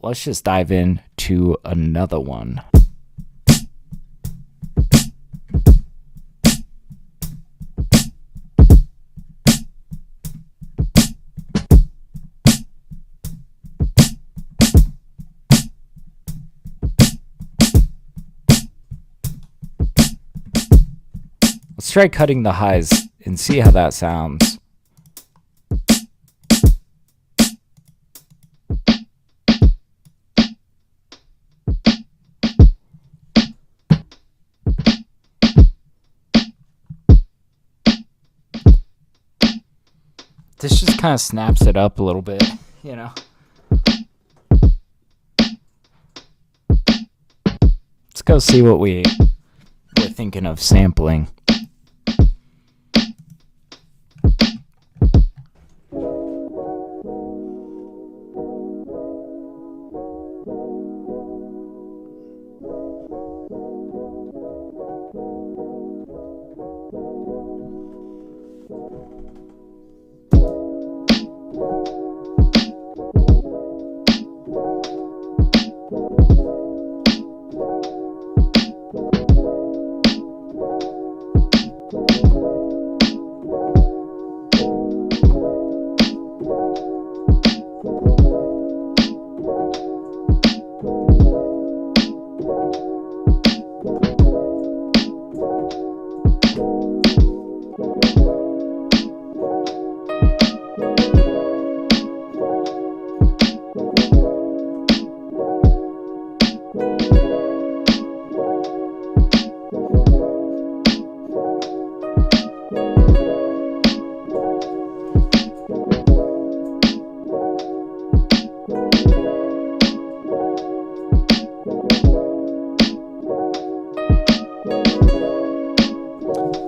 let's just dive in to another one. Let's try cutting the highs and see how that sounds. This just kind of snaps it up a little bit, you know. Let's go see what we're thinking of sampling.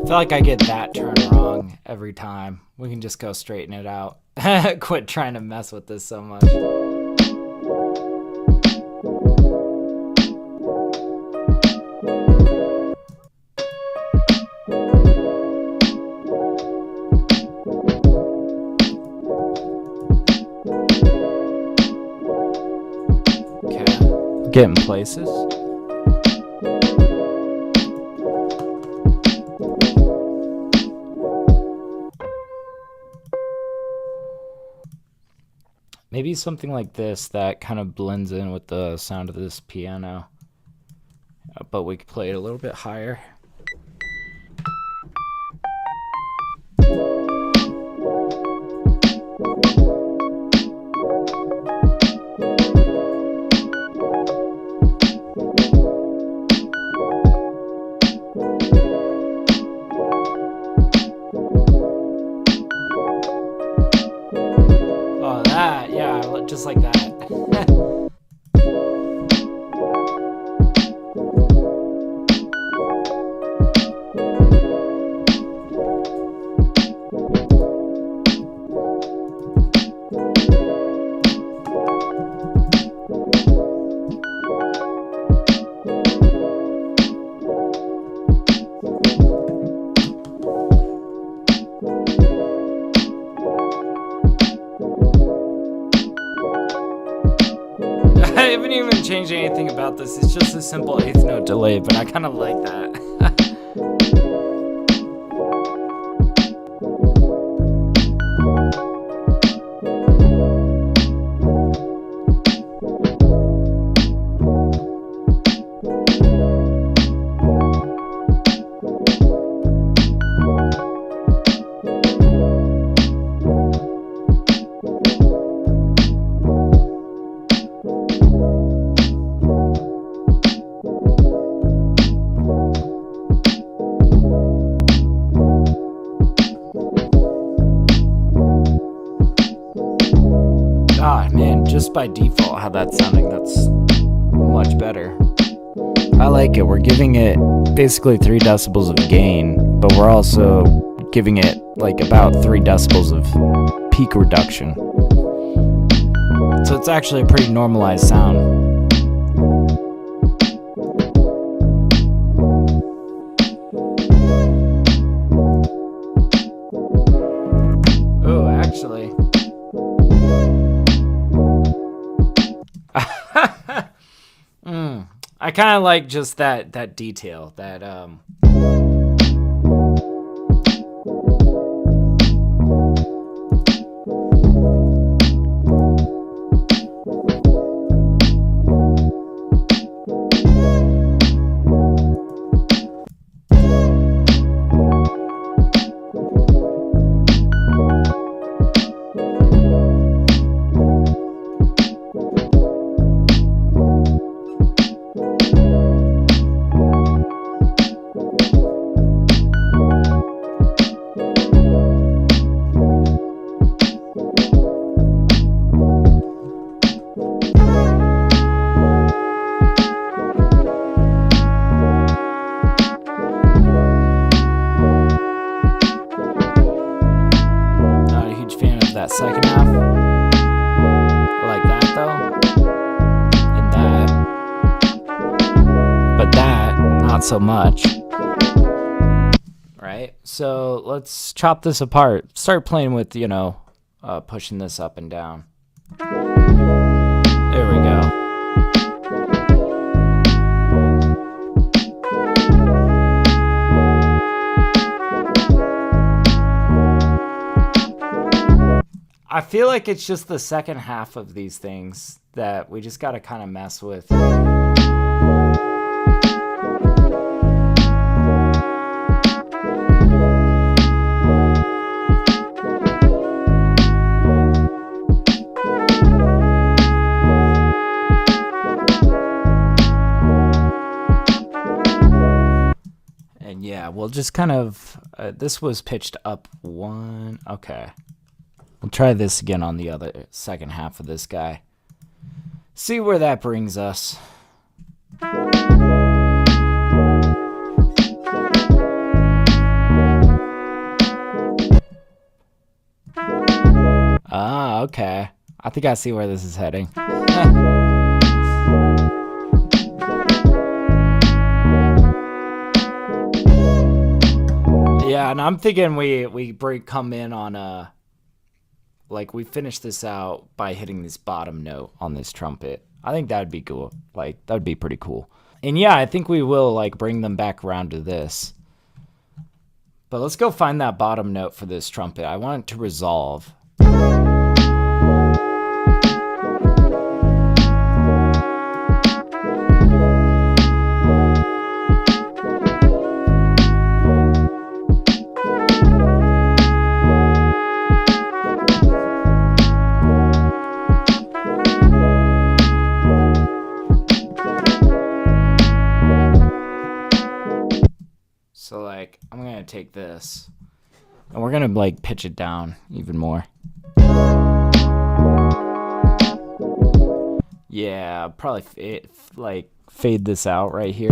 I feel like I get that turn wrong every time. We can just go straighten it out. Quit trying to mess with this so much. Okay, getting places. Maybe something like this that kind of blends in with the sound of this piano, but we could play it a little bit higher. Just like that. I haven't even changed anything about this. It's just a simple eighth note delay, but I kind of like that. God, man, just by default how that's sounding, that's much better. I like it. We're giving it basically 3 decibels of gain, but we're also giving it like about 3 decibels of peak reduction. So it's actually a pretty normalized sound. Oh, actually. I kind of like just that detail, that that second half. I like that though. And that. But that, not so much. Right? So let's chop this apart. Start playing with, you know, pushing this up and down. There we go. I feel like it's just the second half of these things that we just got to kind of mess with. And yeah, we'll just kind of, this was pitched up one, okay. We'll try this again on the other second half of this guy. See where that brings us. Ah, okay. I think I see where this is heading. Yeah, and I'm thinking we come in on like we finish this out by hitting this bottom note on this trumpet. I think that'd be cool. Like that would be pretty cool. And yeah, I think we will like bring them back around to this. But let's go find that bottom note for this trumpet. I want it to resolve. So like, I'm gonna take this and we're gonna like pitch it down even more. Yeah, probably fade this out right here.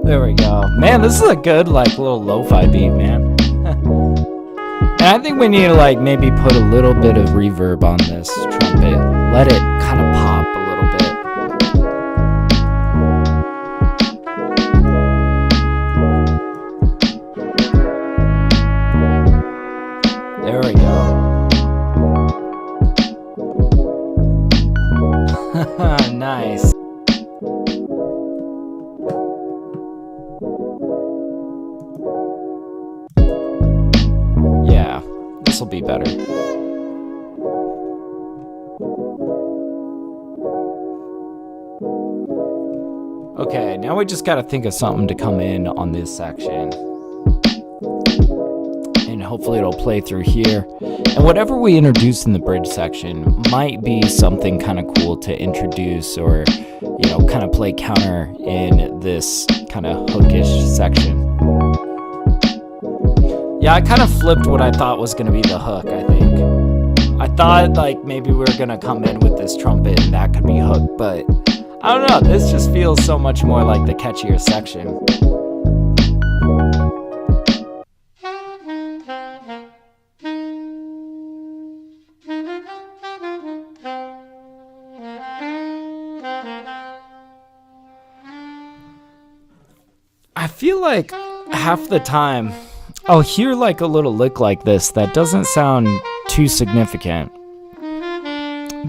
There we go. Man, this is a good like little lo-fi beat, man. And I think we need to like maybe put a little bit of reverb on this trumpet. Let it kind of pop a little bit. There we go. Nice. Yeah, this will be better. Okay, now we just gotta think of something to come in on this section. And hopefully it'll play through here. And whatever we introduce in the bridge section might be something kind of cool to introduce or, you know, kind of play counter in this kind of hookish section. Yeah, I kind of flipped what I thought was going to be the hook, I think. I thought like maybe we were going to come in with this trumpet and that could be hook, but I don't know, this just feels so much more like the catchier section. I feel like half the time I'll hear like a little lick like this that doesn't sound too significant.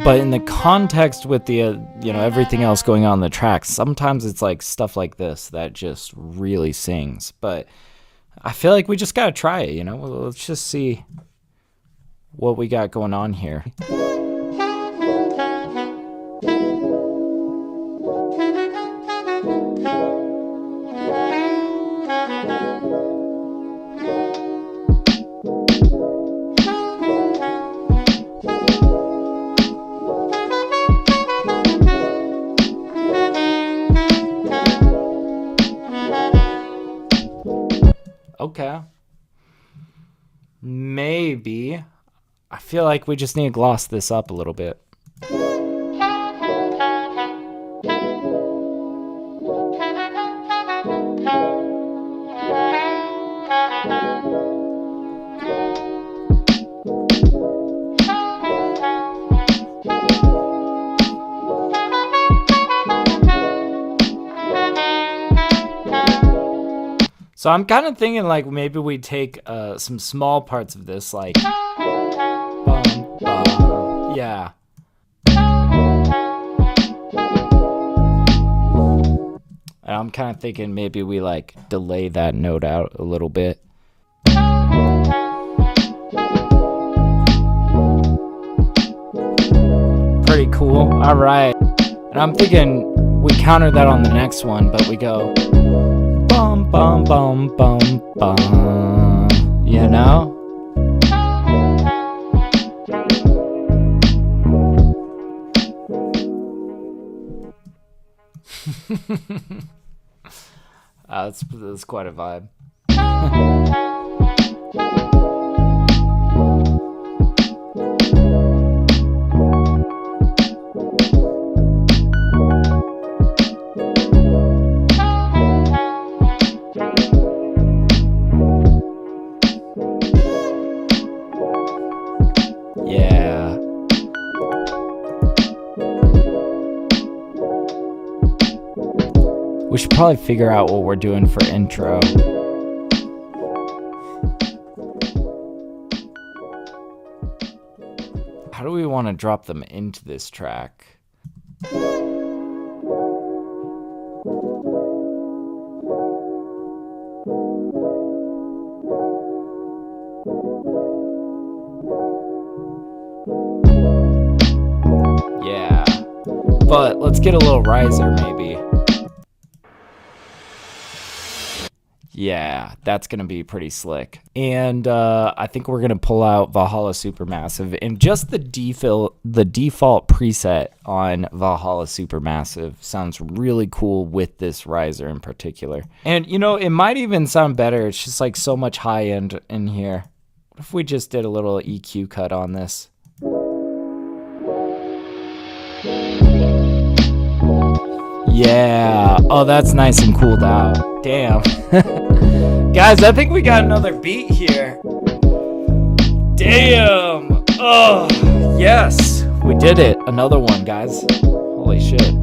But in the context with the, you know, everything else going on in the track, sometimes it's like stuff like this that just really sings. But I feel like we just gotta try it, you know? Well, let's just see what we got going on here. Okay. Maybe. I feel like we just need to gloss this up a little bit. So I'm kind of thinking like maybe we take some small parts of this, like, yeah. And I'm kind of thinking maybe we like delay that note out a little bit. Pretty cool. All right. And I'm thinking we counter that on the next one, but we go bum bum bum bum bum, you know? That's quite a vibe. Yeah. We should probably figure out what we're doing for intro. How do we want to drop them into this track? Yeah. But let's get a little riser maybe. Yeah, that's going to be pretty slick. And I think we're going to pull out Valhalla Supermassive. And just the default preset on Valhalla Supermassive sounds really cool with this riser in particular. And, you know, it might even sound better. It's just like so much high end in here. What if we just did a little EQ cut on this? Yeah. Oh, that's nice and cooled out. Damn. Guys, I think we got another beat here. Damn. Oh, yes. We did it. Another one, guys. Holy shit.